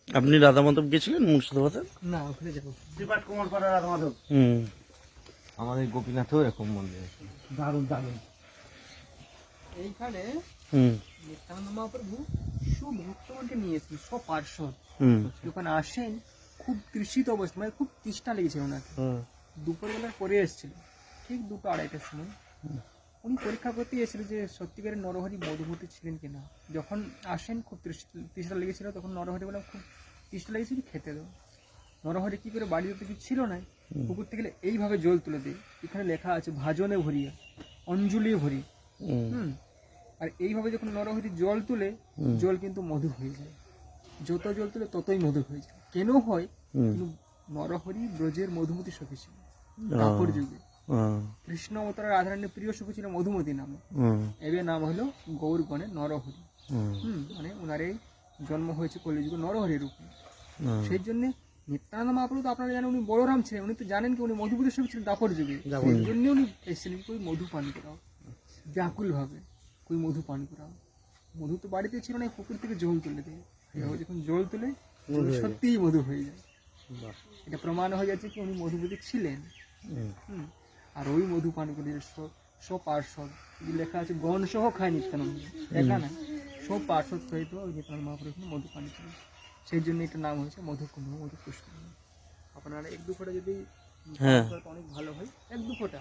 আপনি রাধা মাধব গেছিলেন মুর্শিদাবাদে? না, ওখানে যাবো। কুমারপাড়া রাধা মাধব। আমাদের গোপীনাথেও এরকম মন্দির আছে। দারুণ দারুণ। এইখানে নিত্যানন্দ মহাপ্রভু সুভক্তগণকে নিয়েছেন, সপার্শ্বদ যখন আসেন খুব তৃষিত অবস্থা, মানে খুব তৃষ্ণা লেগেছে ওনাকে। দুপুরবেলার পরে এসেছিল, ঠিক 2-2:30টার সময় উনি পরীক্ষা করতে এসেছিল যে সত্যিকারের নরহরি মধুমতি ছিলেন কিনা। যখন আসেন খুব তৃষ্ণা লেগেছিল, তখন নরহরি বলে খুব তৃষ্ণা লেগেছিল, খেতে দাও। নরহরি কি করে, বাড়িতে তো কিছু ছিল না, পুকুর থেকে এইভাবে জল তুলে দেয়। এখানে লেখা আছে ভাজনে ভরিয়া, অঞ্জলি ভরি। আর এইভাবে যখন নরহরি জল তুলে, জল কিন্তু মধু হয়ে যায়। যত জল তুলে ততই মধু হয়ে যায়। কেন হয়? কিন্তু নরহরি ব্রজের মধুমতি সখী ছিল দ্বাপর যুগে। কৃষ্ণ অবতার রাধারানীর প্রিয় সখী ছিল মধুমতি নামে। এবার নাম হলো গৌরগণের নরহরি। মানে ওনার এই জন্ম হয়েছে কলিযুগে নরহরি রূপে। সেই জন্য নিত্যানন্দ মহাপ্রভু তো আপনারা জানেন উনি বলরাম ছিলেন, উনি তো জানেন কি উনি মধুমতির সখী ছিলেন দ্বাপর যুগে। সেই জন্য উনি এসেছিলেন কই মধু পান করাও, ব্যাকুল ভাবে কই মধু পান করাও। মধু তো বাড়িতে ছিল না, পুকুর থেকে জল তুলে দেয়। যখন জল তুলে সত্যিই মধু হয়ে যায়। এটা প্রমাণ হয়ে যাচ্ছে কি উনি মধুমতি ছিলেন। আর ওই মধু পান করে সপার্শ্বদ লেখা আছে, গণ সহ খায় নিত্যানন্দ, দেখা না সপার্শ্বদ সহিত ওই নিত্যানন্দ মহাপ্রভু মধু পান ছিলেন। সেই জন্য এটা নাম হয়েছে মধুকুণ্ড, মধুপুষ্কর। আপনারা 1-2 ফোঁটা যদি অনেক ভালো হয়, 1-2 ফোঁটা